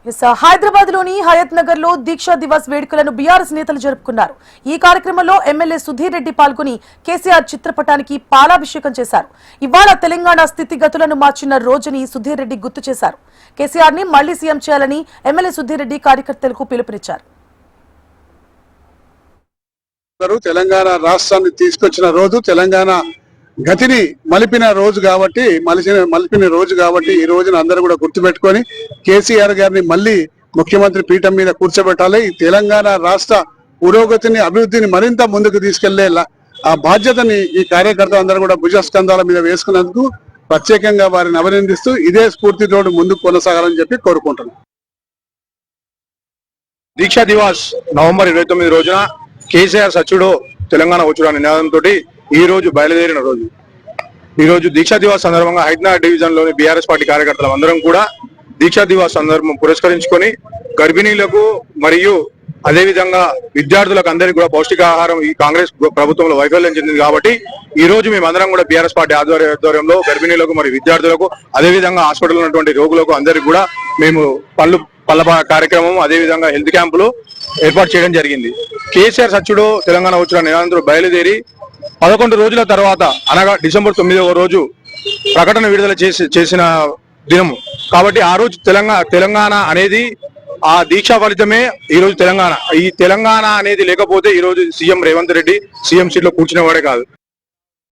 హైదరాబాద్ లోని హయత్ నగర్ లో దీక్షా దివాస్ వేడుకలను బీఆర్ఎస్ నేతలు జరుపుకున్నారు. ఈ కార్యక్రమంలో ఎమ్మెల్యే సుధీర్ రెడ్డి పాల్గొని కేసీఆర్ చిత్రపటానికి పాలాభిషేకం చేశారు. ఇవాళ తెలంగాణ స్థితిగతులను మార్చిన రోజుని సుధీర్ రెడ్డి గుర్తు చేశారు. కేసీఆర్ ని మళ్లీ సీఎం చేయాలని ఎమ్మెల్యే సుధీర్ రెడ్డి కార్యకర్తలకు పిలుపునిచ్చారు. తెలంగాణ రాష్ట్రాన్ని తీసుకొచ్చిన రోజు, తెలంగాణ గతిని మలిపిన రోజు కాబట్టి ఈ రోజున అందరూ కూడా గుర్తుపెట్టుకొని కేసీఆర్ గారిని మళ్ళీ ముఖ్యమంత్రి పీఠం మీద కూర్చోబెట్టాలి. ఈ తెలంగాణ రాష్ట్ర పురోగతిని, అభివృద్ధిని మరింత ముందుకు తీసుకెళ్లే ఆ బాధ్యతని ఈ కార్యకర్తలు అందరూ కూడా భుజస్కంధాల మీద వేసుకున్నందుకు ప్రత్యేకంగా వారిని అభినందిస్తూ ఇదే స్ఫూర్తితో ముందుకు కొనసాగాలని చెప్పి కోరుకుంటున్నాం. దీక్షా దివాస్ నవంబర్ 29 రోజున కేసీఆర్ సచ్చుడో తెలంగాణ వచ్చుడు అనే నినాదంతో ఈ రోజు బయలుదేరిన రోజు. ఈ రోజు దీక్షా దివాస్ సందర్భంగా హైదరాబాద్ డివిజన్ లోని బీఆర్ఎస్ పార్టీ కార్యకర్తలు అందరం కూడా దీక్షా దివాస్ సందర్భం పురస్కరించుకొని గర్భిణీలకు మరియు అదేవిధంగా విద్యార్థులకు అందరికీ కూడా పౌష్టికాహారం ఈ కాంగ్రెస్ ప్రభుత్వంలో వైఫల్యం చెందింది కాబట్టి ఈ రోజు మేమందరం కూడా బీఆర్ఎస్ పార్టీ ఆధ్వర్యంలో గర్భిణీలకు మరియు విద్యార్థులకు అదేవిధంగా హాస్పిటల్ ఉన్నటువంటి రోగులకు అందరికీ కూడా మేము పళ్ళ కార్యక్రమం అదేవిధంగా హెల్త్ క్యాంపులు ఏర్పాటు చేయడం జరిగింది. కేసీఆర్ సచ్చుడు తెలంగాణ వచ్చిన నిరంతరం బయలుదేరి 11 రోజుల తర్వాత అనగా డిసెంబర్ 9వ రోజు ప్రకటన విడుదల చేసిన దినము కాబట్టి ఆ రోజు తెలంగాణ అనేది ఆ దీక్షా ఫలితమే ఈ రోజు తెలంగాణ. ఈ తెలంగాణ అనేది లేకపోతే ఈ రోజు CM Revanth Reddy CM seat లో కూర్చునేవాడే కాదు.